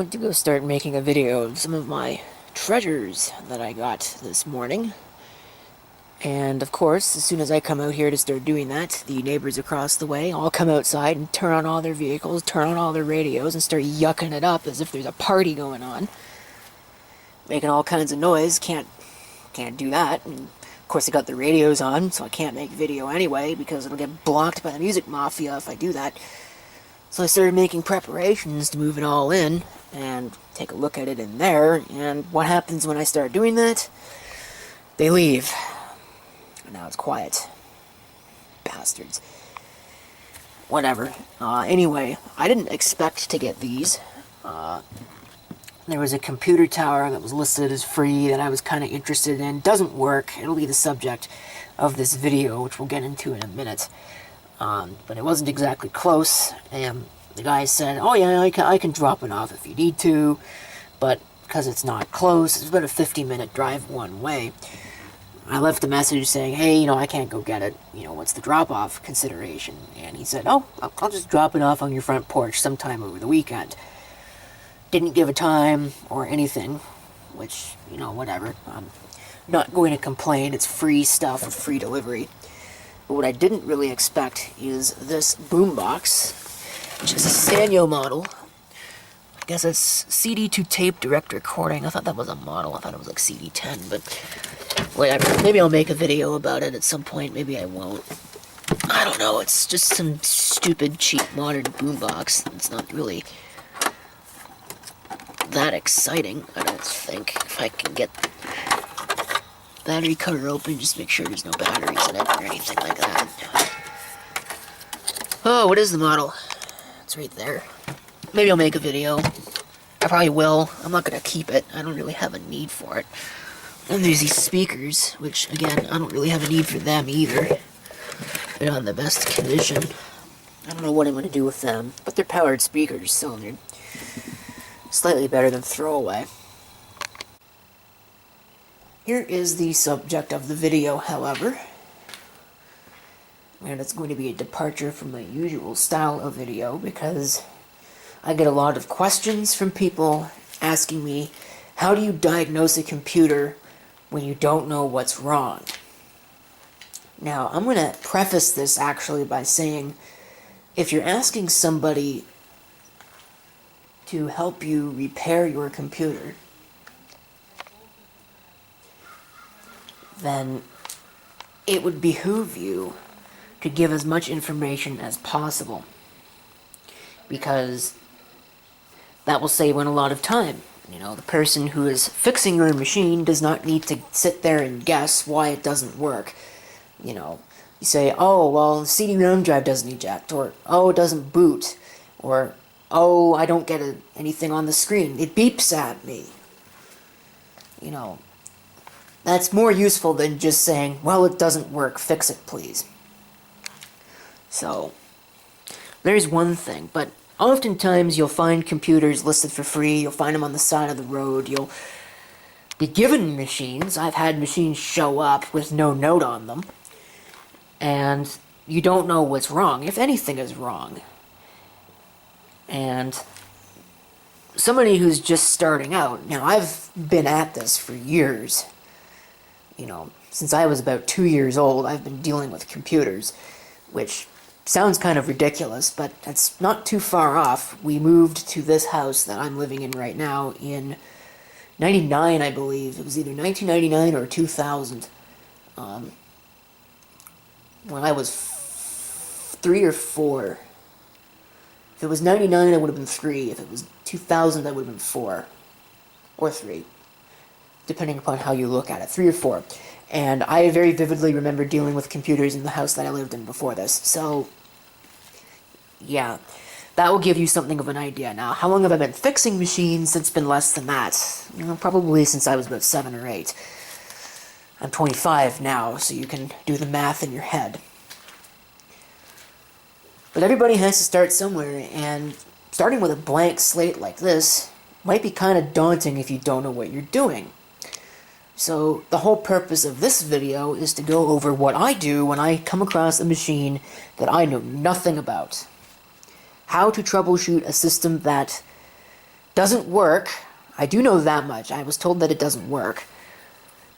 went to go start making a video of some of my treasures that I got this morning. And of course, as soon as I come out here to start doing that, the neighbors across the way all come outside and turn on all their vehicles, turn on all their radios, and start yucking it up as if there's a party going on. Making all kinds of noise. Can't do that. And of course, I got the radios on, so I can't make video anyway, because it'll get blocked by the music mafia if I do that. So I started making preparations to move it all in, and take a look at it in there, and what happens when I start doing that? They leave. And now it's quiet. Bastards. Whatever. Anyway, I didn't expect to get these. There was a computer tower that was listed as free that I was kind of interested in. Doesn't work. It'll be the subject of this video, which we'll get into in a minute. But it wasn't exactly close, and the guy said, oh yeah, I can drop it off if you need to, but because it's not close, it's about a 50-minute drive one way. I left a message saying, hey, I can't go get it, what's the drop-off consideration? And he said, oh, I'll just drop it off on your front porch sometime over the weekend. Didn't give a time or anything, which, whatever. I'm not going to complain. It's free stuff with free delivery. But what I didn't really expect is this boombox, which is a Sanyo model. I guess it's CD to tape direct recording. I thought that was a model. I thought it was like CD10, but whatever. Maybe I'll make a video about it at some point. Maybe I won't. I don't know. It's just some stupid, cheap, modern boombox. It's not really that exciting, I don't think. If I can get battery cover open, just make sure there's no batteries in it or anything like that. Oh, what is the model? It's right there. Maybe I'll make a video. I probably will. I'm not going to keep it. I don't really have a need for it. And there's these speakers, which, again, I don't really have a need for them either. They're not in the best condition. I don't know what I'm going to do with them, but they're powered speakers, so they're slightly better than throwaway. Here is the subject of the video, however. And it's going to be a departure from my usual style of video, because I get a lot of questions from people asking me, how do you diagnose a computer when you don't know what's wrong? Now, I'm going to preface this actually by saying, if you're asking somebody to help you repair your computer, then it would behoove you to give as much information as possible, because that will save on a lot of time. The person who is fixing your machine does not need to sit there and guess why it doesn't work. You say, oh, well, the CD-ROM drive doesn't eject, or, oh, it doesn't boot, or, oh, I don't get anything on the screen. It beeps at me. That's more useful than just saying, well, it doesn't work, fix it, please. So, there's one thing, but oftentimes you'll find computers listed for free, you'll find them on the side of the road, you'll be given machines. I've had machines show up with no note on them, and you don't know what's wrong, if anything is wrong. And somebody who's just starting out, now I've been at this for years, since I was about 2 years old, I've been dealing with computers, which sounds kind of ridiculous, but it's not too far off. We moved to this house that I'm living in right now in 99, I believe. It was either 1999 or 2000. When I was 3 or 4. If it was 99, I would have been 3. If it was 2000, I would have been 4. Or 3. Depending upon how you look at it. 3 or 4. And I very vividly remember dealing with computers in the house that I lived in before this. So, yeah. That will give you something of an idea. Now, how long have I been fixing machines? It's been less than that. Probably since I was about 7 or 8. I'm 25 now, so you can do the math in your head. But everybody has to start somewhere, and starting with a blank slate like this might be kind of daunting if you don't know what you're doing. So the whole purpose of this video is to go over what I do when I come across a machine that I know nothing about. How to troubleshoot a system that Doesn't work. I do know that much. I was told that it doesn't work.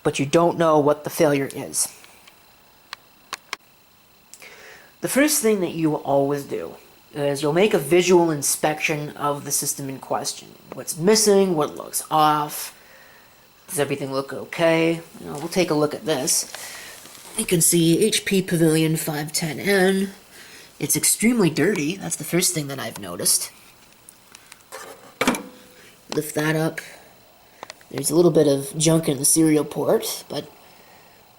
But you don't know what the failure is. The first thing that you will always do is you'll make a visual inspection of the system in question. What's missing, what looks off, does everything look okay? We'll take a look at this. You can see HP Pavilion 510N. It's extremely dirty. That's the first thing that I've noticed. Lift that up. There's a little bit of junk in the serial port, but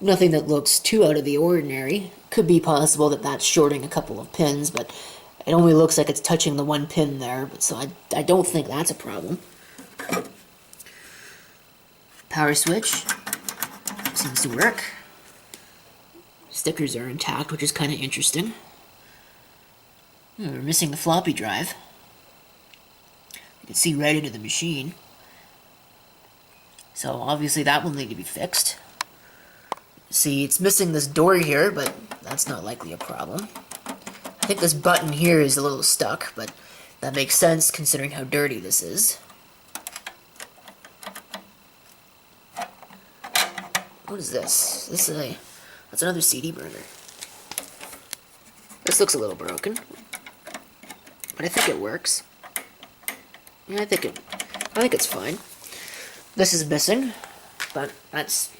nothing that looks too out of the ordinary. Could be possible that that's shorting a couple of pins, but it only looks like it's touching the one pin there, so I don't think that's a problem. Power switch seems to work. Stickers are intact, which is kind of interesting. We're missing the floppy drive. You can see right into the machine. So obviously that will need to be fixed. See, it's missing this door here, but that's not likely a problem. I think this button here is a little stuck, but that makes sense considering how dirty this is. What is this? That's another CD burner. This looks a little broken, but I think it works. Yeah, I think it's fine. This is missing, but that's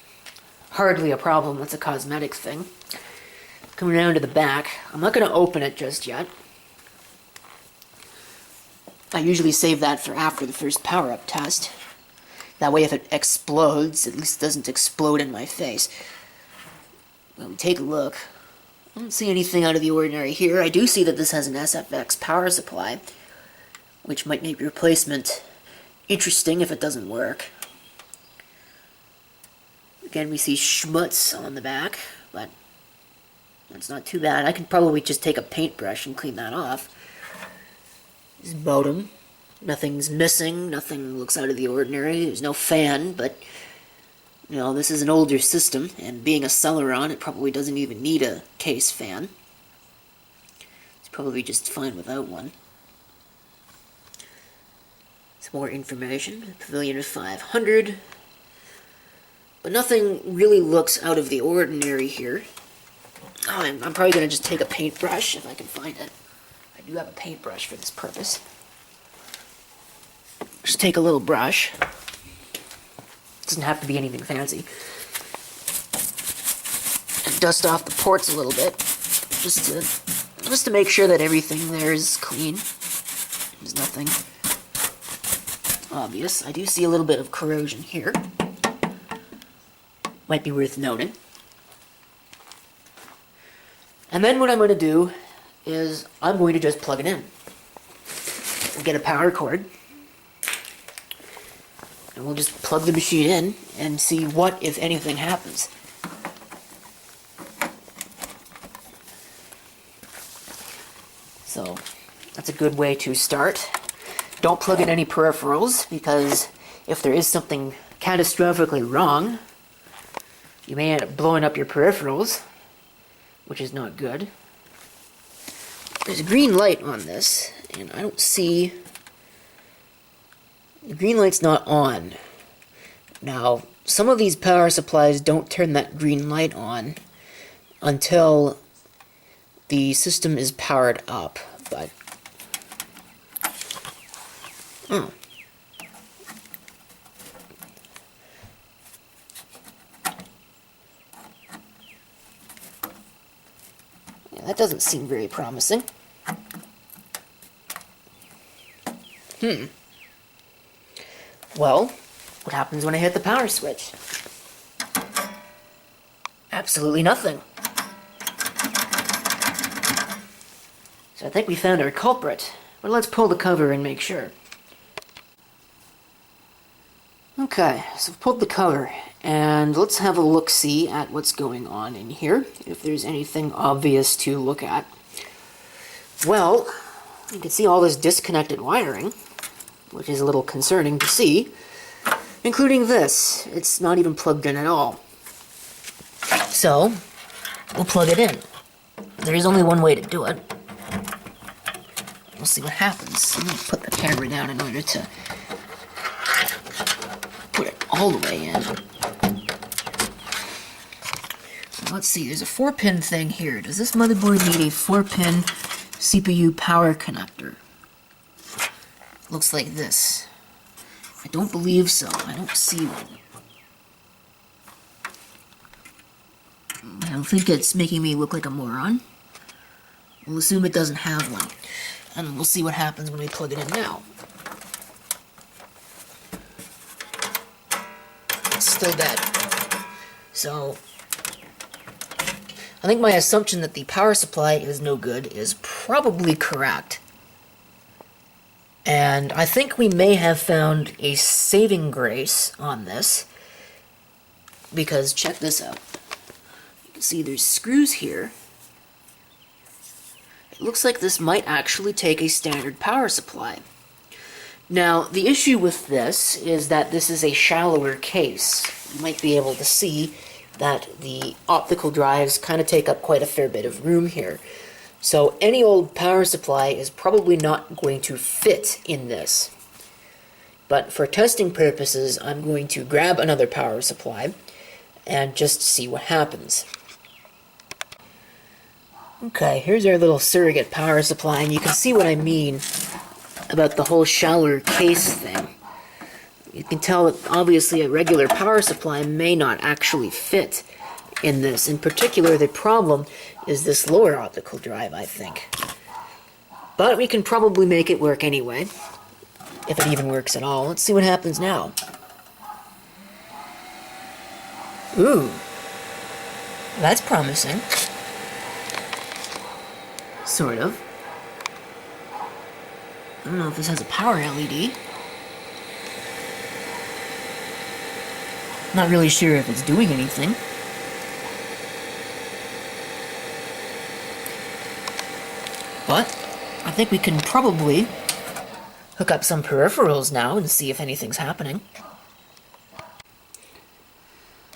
hardly a problem. That's a cosmetic thing. Coming down to the back, I'm not going to open it just yet. I usually save that for after the first power-up test. That way if it explodes, at least it doesn't explode in my face. Let me take a look. I don't see anything out of the ordinary here. I do see that this has an Atx Power Supply, which might make replacement interesting if it doesn't work. Again, we see schmutz on the back, but that's not too bad. I could probably just take a paintbrush and clean that off. This modem. Nothing's missing, nothing looks out of the ordinary. There's no fan, but this is an older system, and being a Celeron, it probably doesn't even need a case fan. It's probably just fine without one. Some more information. Pavilion 500. But nothing really looks out of the ordinary here. Oh, I'm probably going to just take a paintbrush if I can find it. I do have a paintbrush for this purpose. Just take a little brush. Doesn't have to be anything fancy. And dust off the ports a little bit, just to make sure that everything there is clean. There's nothing obvious. I do see a little bit of corrosion here. Might be worth noting. And then what I'm going to do is I'm going to just plug it in. Get a power cord. And we'll just plug the machine in and see what, if anything, happens. So, that's a good way to start. Don't plug in any peripherals, because if there is something catastrophically wrong, you may end up blowing up your peripherals, which is not good. There's a green light on this, and I don't see... The green light's not on. Now, some of these power supplies don't turn that green light on until the system is powered up, but... Oh. Yeah, that doesn't seem very promising. Well, what happens when I hit the power switch? Absolutely nothing. So I think we found our culprit, but let's pull the cover and make sure. Okay, so I've pulled the cover, and let's have a look-see at what's going on in here, if there's anything obvious to look at. Well, you can see all this disconnected wiring, which is a little concerning to see, including this. It's not even plugged in at all. So, we'll plug it in. There is only one way to do it. We'll see what happens. I'm going to put the camera down in order to all the way in. Let's see, there's a 4-pin thing here. Does this motherboard need a 4-pin CPU power connector? Looks like this. I don't believe so. I don't see one. I don't think it's making me look like a moron. We'll assume it doesn't have one. And we'll see what happens when we plug it in now. It's still dead. So, I think my assumption that the power supply is no good is probably correct. And I think we may have found a saving grace on this, because check this out. You can see there's screws here. It looks like this might actually take a standard power supply. Now, the issue with this is that this is a shallower case. You might be able to see that the optical drives kind of take up quite a fair bit of room here. So any old power supply is probably not going to fit in this. But for testing purposes, I'm going to grab another power supply and just see what happens. Okay, here's our little surrogate power supply, and you can see what I mean about the whole shallower case thing. You can tell that obviously a regular power supply may not actually fit in this. In particular, the problem is this lower optical drive, I think. But we can probably make it work anyway, if it even works at all. Let's see what happens now. Ooh, that's promising. Sort of. I don't know if this has a power LED. Not really sure if it's doing anything. But I think we can probably hook up some peripherals now and see if anything's happening.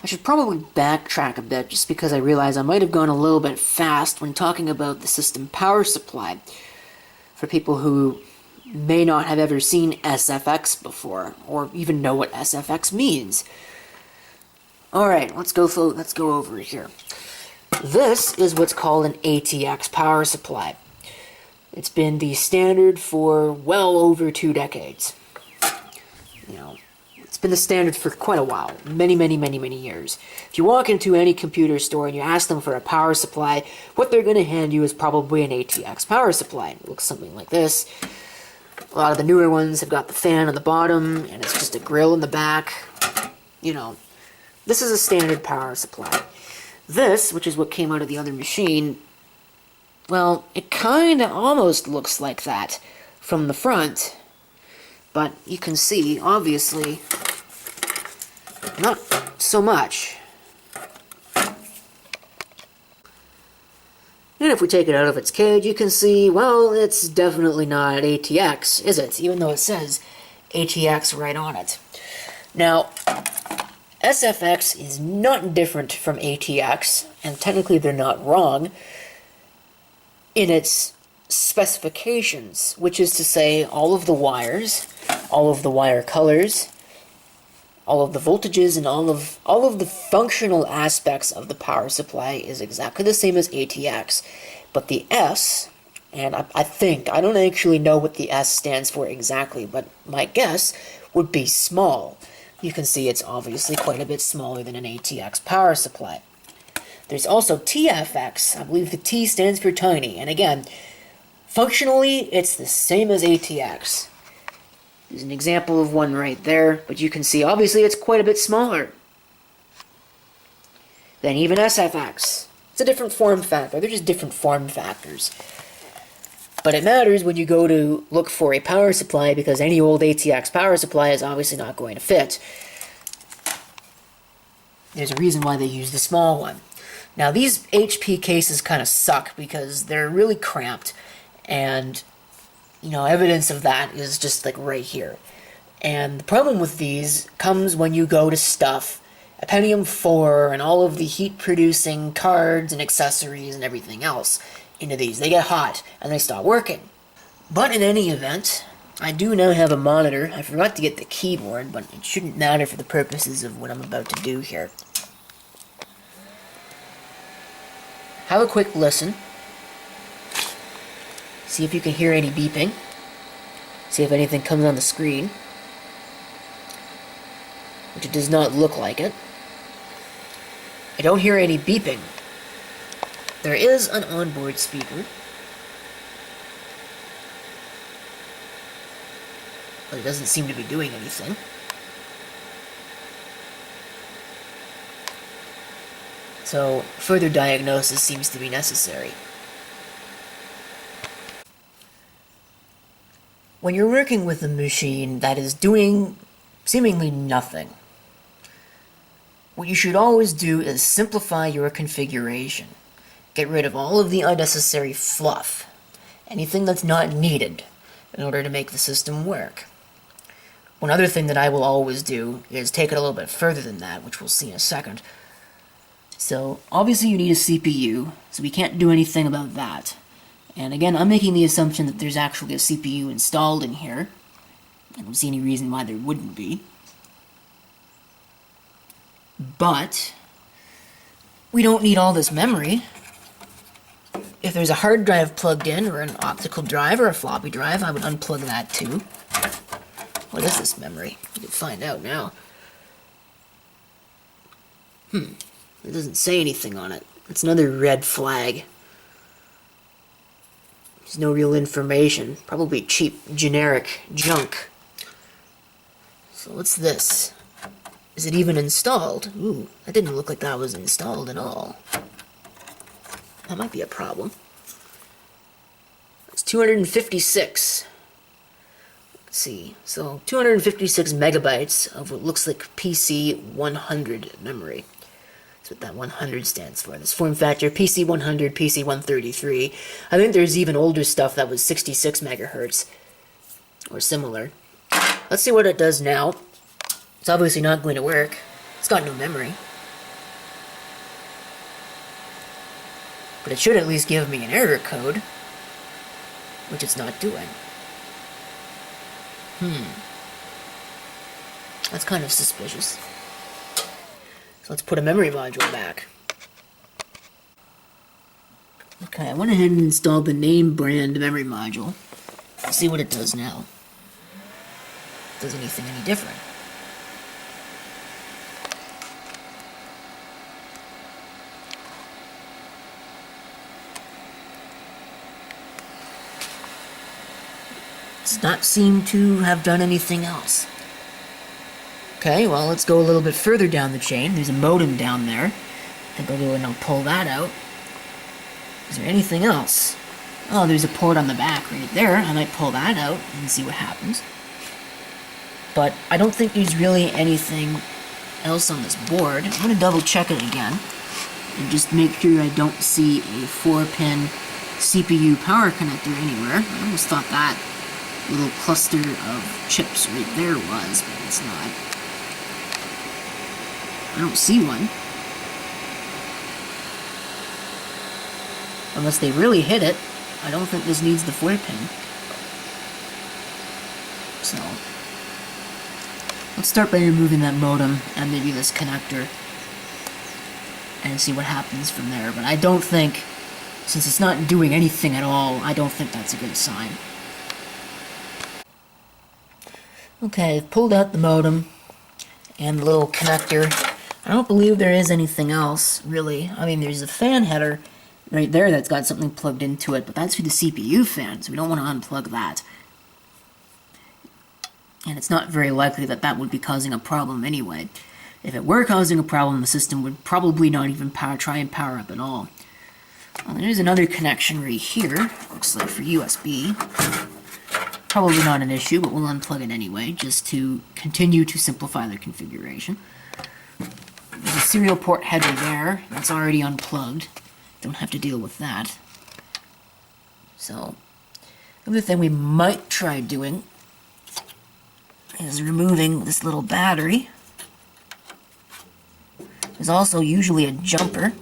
I should probably backtrack a bit just because I realize I might have gone a little bit fast when talking about the system power supply. For people who may not have ever seen SFX before, or even know what SFX means. Alright, let's go over it here. This is what's called an ATX power supply. It's been the standard for well over 2 decades. You know, it's been the standard for quite a while. Many years. If you walk into any computer store and you ask them for a power supply, what they're going to hand you is probably an ATX power supply. It looks something like this. A lot of the newer ones have got the fan on the bottom, and it's just a grill in the back. You know, this is a standard power supply. This, which is what came out of the other machine, well, it kind of almost looks like that from the front. But you can see, obviously, not so much. And if we take it out of its cage, you can see, well, it's definitely not ATX, is it? Even though it says ATX right on it. Now, SFX is not different from ATX, and technically they're not wrong, in its specifications, which is to say all of the wires, all of the wire colors, all of the voltages, and all of the functional aspects of the power supply is exactly the same as ATX. But the S, and I think, I don't actually know what the S stands for exactly, but my guess would be small. You can see it's obviously quite a bit smaller than an ATX power supply. There's also TFX. I believe the T stands for tiny, and again, functionally, it's the same as ATX. There's an example of one right there, but you can see, obviously, it's quite a bit smaller than even SFX. It's a different form factor. They're just different form factors. But it matters when you go to look for a power supply, because any old ATX power supply is obviously not going to fit. There's a reason why they use the small one. Now, these HP cases kind of suck because they're really cramped, and you know, evidence of that is just like right here. And the problem with these comes when you go to stuff a Pentium 4 and all of the heat-producing cards and accessories and everything else into these. They get hot and they stop working. But in any event, I do now have a monitor. I forgot to get the keyboard, but it shouldn't matter for the purposes of what I'm about to do here. Have a quick listen. See if you can hear any beeping. See if anything comes on the screen. Which it does not look like it. I don't hear any beeping. There is an onboard speaker. But it doesn't seem to be doing anything. So, further diagnosis seems to be necessary. When you're working with a machine that is doing seemingly nothing, what you should always do is simplify your configuration. Get rid of all of the unnecessary fluff, anything that's not needed, in order to make the system work. One other thing that I will always do is take it a little bit further than that, which we'll see in a second. So, obviously you need a CPU, so we can't do anything about that. And again, I'm making the assumption that there's actually a CPU installed in here. I don't see any reason why there wouldn't be. But we don't need all this memory. If there's a hard drive plugged in, or an optical drive, or a floppy drive, I would unplug that too. What is this memory? We can find out now. It doesn't say anything on it. It's another red flag. There's no real information. Probably cheap, generic junk. So what's this? Is it even installed? Ooh, that didn't look like that was installed at all. That might be a problem. It's 256. Let's see. So 256 megabytes of what looks like PC 100 memory. That's what that 100 stands for. This form factor, PC 100, PC 133. I think there's even older stuff that was 66 megahertz or similar. Let's see what it does now. It's obviously not going to work. It's got no memory. But it should at least give me an error code, which it's not doing. That's kind of suspicious. So let's put a memory module back. Okay, I went ahead and installed the name brand memory module. Let's see what it does now. Does anything any different? Does not seem to have done anything else. Okay, well, let's go a little bit further down the chain. There's a modem down there. I think I'll go and I'll pull that out. Is there anything else? Oh, there's a port on the back right there. I might pull that out and see what happens. But I don't think there's really anything else on this board. I'm going to double check it again and just make sure I don't see a 4-pin CPU power connector anywhere. I almost thought that little cluster of chips right there was, but it's not. I don't see one. Unless they really hit it, I don't think this needs the 4-pin. So, let's start by removing that modem and maybe this connector and see what happens from there. But I don't think, since it's not doing anything at all, I don't think that's a good sign. Okay, I've pulled out the modem and the little connector. I don't believe there is anything else, really. I mean, there's a fan header right there that's got something plugged into it, but that's for the CPU fan, so we don't want to unplug that. And it's not very likely that that would be causing a problem anyway. If it were causing a problem, the system would probably not even try and power up at all. Well, there's another connection right here, looks like for USB. Probably not an issue, but we'll unplug it anyway, just to continue to simplify the configuration. There's a serial port header there, that's already unplugged. Don't have to deal with that. So, the other thing we might try doing is removing this little battery. There's also usually a jumper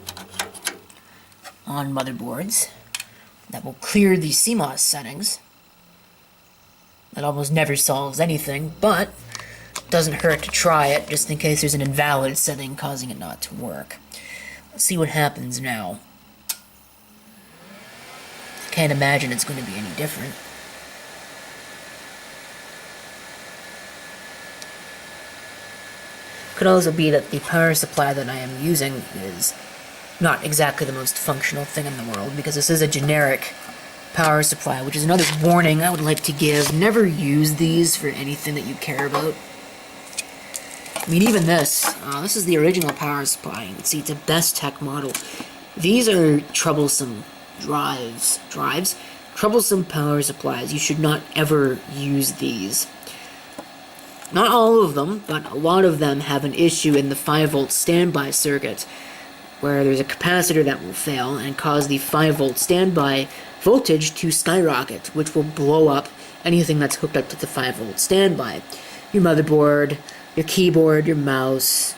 on motherboards that will clear the Cmos settings. That almost never solves anything, but it doesn't hurt to try it, just in case there's an invalid setting causing it not to work. Let's see what happens now. Can't imagine it's going to be any different. Could also be that the power supply that I am using is not exactly the most functional thing in the world, because this is a generic power supply, which is another warning I would like to give. Never use these for anything that you care about. I mean, even this is the original power supply. You can see it's a best tech model. These are troublesome troublesome power supplies. You should not ever use these. Not all of them, but a lot of them have an issue in the 5-volt standby circuit, where there's a capacitor that will fail and cause the 5-volt standby voltage to skyrocket, which will blow up anything that's hooked up to the 5-volt standby. Your motherboard, your keyboard, your mouse,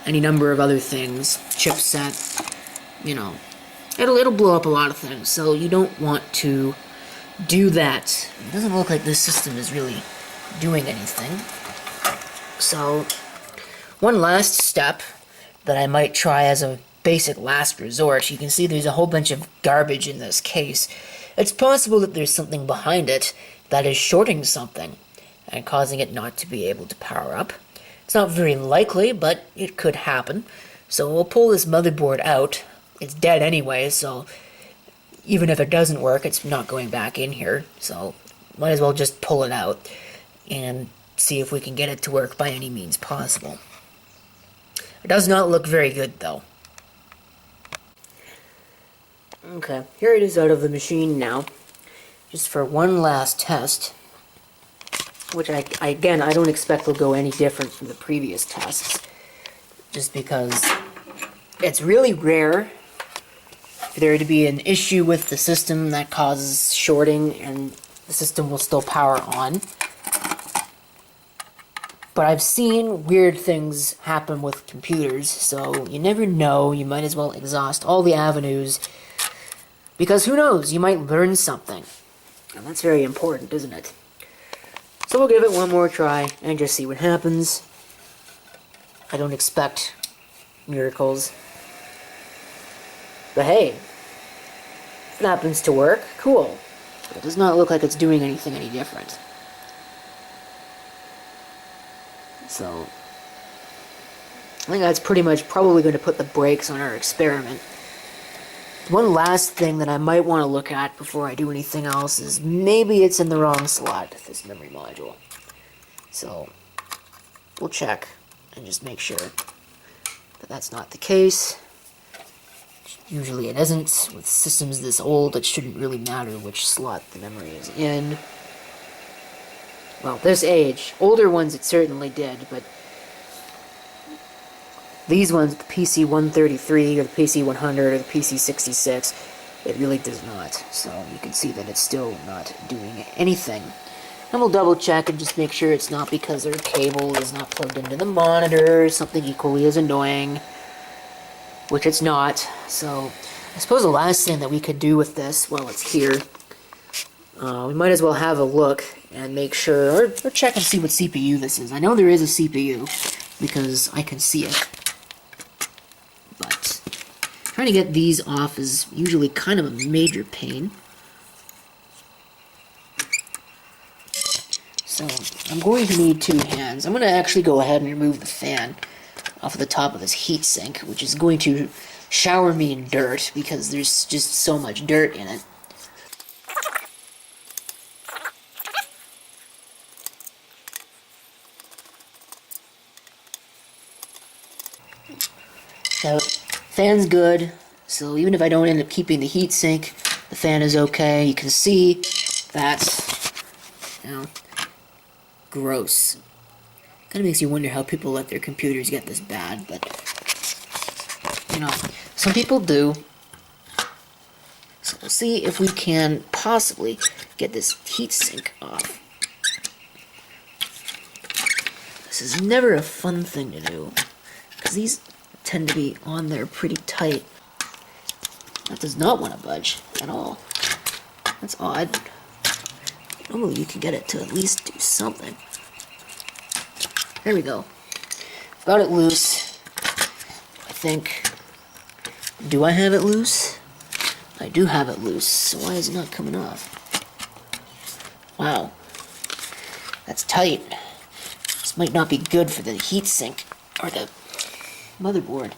any number of other things, chipset, you know. It'll blow up a lot of things, so you don't want to do that. It doesn't look like this system is really doing anything. So, one last step that I might try as a basic last resort. You can see there's a whole bunch of garbage in this case. It's possible that there's something behind it that is shorting something and causing it not to be able to power up. It's not very likely, but it could happen. So we'll pull this motherboard out. It's dead anyway, so even if it doesn't work, it's not going back in here. So might as well just pull it out and see if we can get it to work by any means possible. It does not look very good, though. Okay, here it is out of the machine now, just for one last test, which I don't expect will go any different from the previous tests, just because it's really rare for there to be an issue with the system that causes shorting and the system will still power on. But I've seen weird things happen with computers, so you never know. You might as well exhaust all the avenues, because who knows, you might learn something. And that's very important, isn't it? So we'll give it one more try and just see what happens. I don't expect miracles. But hey, if it happens to work, cool. But it does not look like it's doing anything any different. So, I think that's pretty much probably going to put the brakes on our experiment. One last thing that I might want to look at before I do anything else is maybe it's in the wrong slot, this memory module. So, we'll check and just make sure that that's not the case. Usually it isn't. With systems this old, it shouldn't really matter which slot the memory is in. Well, this age. Older ones it certainly did, but these ones, the PC-133 or the PC-100 or the PC-66, it really does not. So you can see that it's still not doing anything. And we'll double check and just make sure it's not because their cable is not plugged into the monitor, something equally as annoying, which it's not. So I suppose the last thing that we could do with this while it's here, we might as well have a look and make sure, or check and see what CPU this is. I know there is a CPU because I can see it. But trying to get these off is usually kind of a major pain. So I'm going to need two hands. I'm going to actually go ahead and remove the fan off of the top of this heatsink, which is going to shower me in dirt because there's just so much dirt in it. So, fan's good, so even if I don't end up keeping the heatsink, the fan is okay. You can see that's, gross. Kind of makes you wonder how people let their computers get this bad, but, some people do. So we'll see if we can possibly get this heatsink off. This is never a fun thing to do, because these tend to be on there pretty tight. That does not want to budge at all. That's odd. Normally you can get it to at least do something. There we go. Got it loose. I think. Do I have it loose? I do have it loose. So why is it not coming off? Wow. That's tight. This might not be good for the heatsink or the motherboard.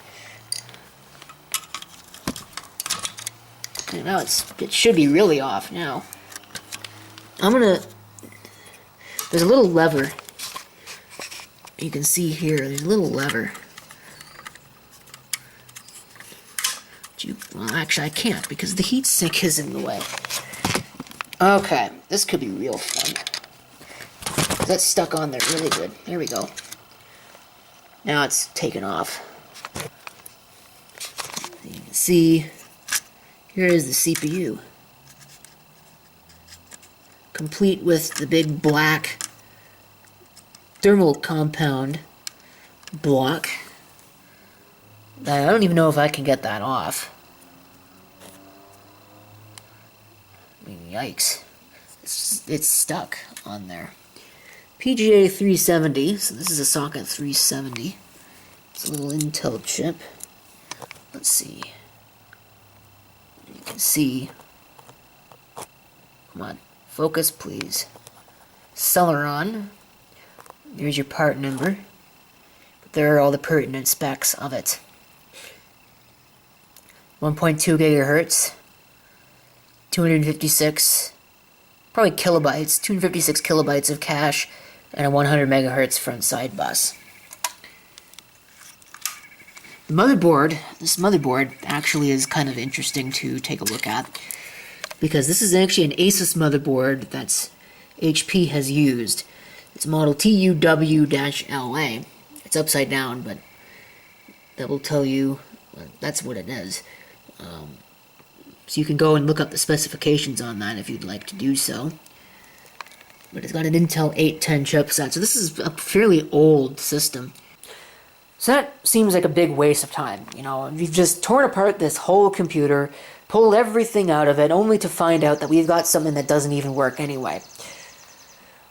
Okay, now it should be really off now. There's a little lever. You can see here, there's a little lever. Well, actually I can't because the heatsink is in the way. Okay, this could be real fun. That's stuck on there really good. There we go. Now it's taken off. You can see, here is the CPU. Complete with the big black thermal compound block. I don't even know if I can get that off. I mean, yikes. It's stuck on there. PGA 370, so this is a socket 370. It's a little Intel chip. Let's see. You can see. Come on, focus please. Celeron. There's your part number. But there are all the pertinent specs of it. 1.2 gigahertz. 256, probably kilobytes, 256 kilobytes of cache, and a 100 megahertz front side bus. The motherboard, this motherboard actually is kind of interesting to take a look at, because this is actually an Asus motherboard that's HP has used. It's model TUW-LA. It's upside down, but that will tell you that's what it is. So you can go and look up the specifications on that if you'd like to do so. But it's got an Intel 810 chipset, so this is a fairly old system. So that seems like a big waste of time. You know, we've just torn apart this whole computer, pulled everything out of it, only to find out that we've got something that doesn't even work anyway.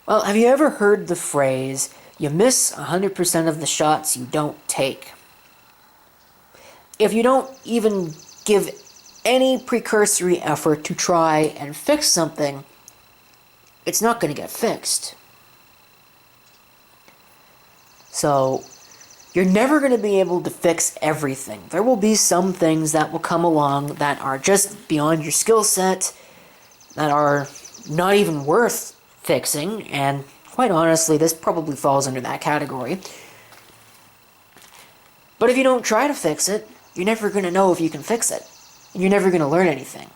Well, have you ever heard the phrase, you miss 100% of the shots you don't take? If you don't even give any precursory effort to try and fix something, it's not going to get fixed. So, you're never going to be able to fix everything. There will be some things that will come along that are just beyond your skill set, that are not even worth fixing, and quite honestly, this probably falls under that category. But if you don't try to fix it, you're never going to know if you can fix it. And you're never going to learn anything.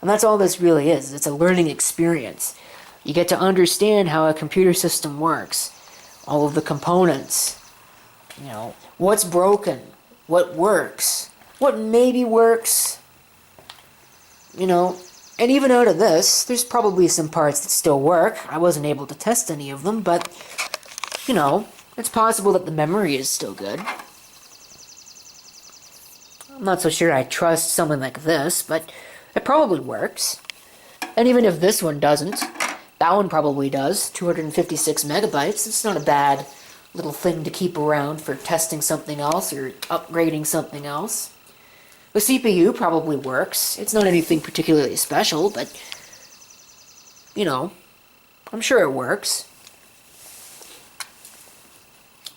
And that's all this really is. It's a learning experience. You get to understand how a computer system works. All of the components. You know, what's broken. What works. What maybe works. You know, and even out of this, there's probably some parts that still work. I wasn't able to test any of them, but, you know, it's possible that the memory is still good. I'm not so sure I trust something like this, but it probably works. And even if this one doesn't, that one probably does. 256 megabytes. It's not a bad little thing to keep around for testing something else or upgrading something else. The CPU probably works. It's not anything particularly special, but, you know, I'm sure it works.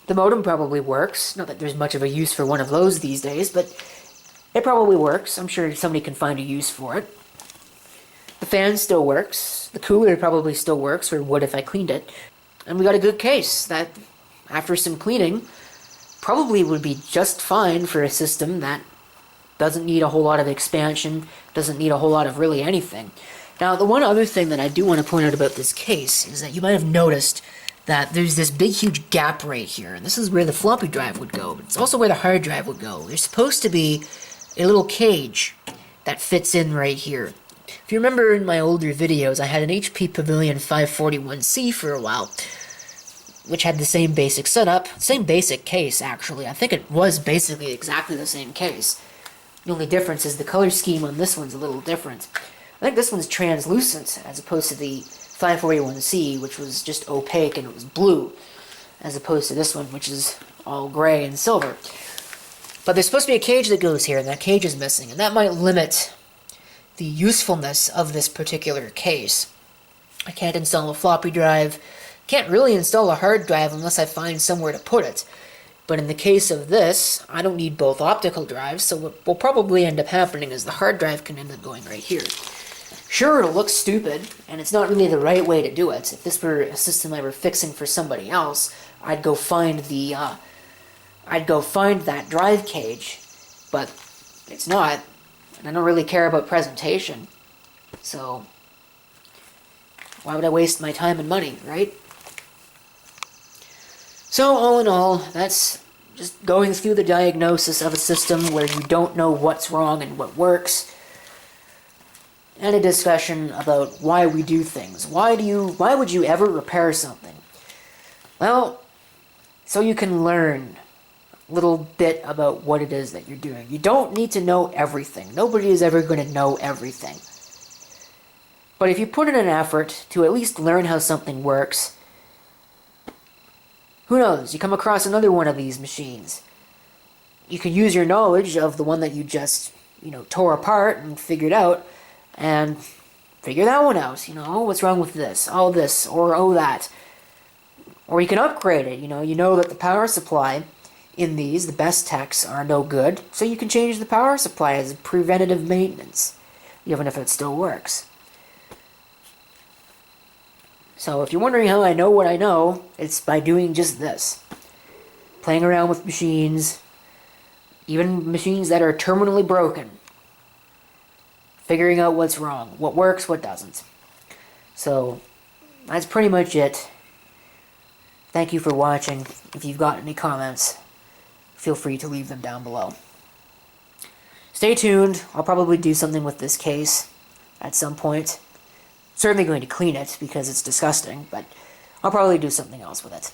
The modem probably works. Not that there's much of a use for one of those these days, but it probably works. I'm sure somebody can find a use for it. The fan still works. The cooler probably still works, or would if I cleaned it. And we got a good case that, after some cleaning, probably would be just fine for a system that doesn't need a whole lot of expansion, doesn't need a whole lot of really anything. Now, the one other thing that I do want to point out about this case is that you might have noticed that there's this big huge gap right here. And this is where the floppy drive would go, but it's also where the hard drive would go. There's supposed to be a little cage that fits in right here. If you remember in my older videos, I had an HP Pavilion 541C for a while, which had the same basic setup, same basic case actually. I think it was basically exactly the same case. The only difference is the color scheme on this one's a little different. I think this one's translucent as opposed to the 541C, which was just opaque and it was blue, as opposed to this one, which is all gray and silver. But there's supposed to be a cage that goes here, and that cage is missing, and that might limit the usefulness of this particular case. I can't install a floppy drive, can't really install a hard drive unless I find somewhere to put it. But in the case of this, I don't need both optical drives, so what will probably end up happening is the hard drive can end up going right here. Sure, it'll look stupid, and it's not really the right way to do it. If this were a system I were fixing for somebody else, I'd go find that drive cage, but it's not, and I don't really care about presentation, so why would I waste my time and money, right? So all in all, that's just going through the diagnosis of a system where you don't know what's wrong and what works, and a discussion about why we do things. Why would you ever repair something? Well, so you can learn a little bit about what it is that you're doing. You don't need to know everything. Nobody is ever going to know everything. But if you put in an effort to at least learn how something works, who knows, you come across another one of these machines. You can use your knowledge of the one that you just, tore apart and figured out, and figure that one out. What's wrong with this? Oh, this, or oh, that. Or you can upgrade it. You know that the power supply in these, the best techs, are no good, so you can change the power supply as preventative maintenance, even if it still works. So if you're wondering how I know what I know, it's by doing just this. Playing around with machines, even machines that are terminally broken. Figuring out what's wrong, what works, what doesn't. So, that's pretty much it. Thank you for watching. If you've got any comments, feel free to leave them down below. Stay tuned. I'll probably do something with this case at some point. Certainly going to clean it because it's disgusting, but I'll probably do something else with it.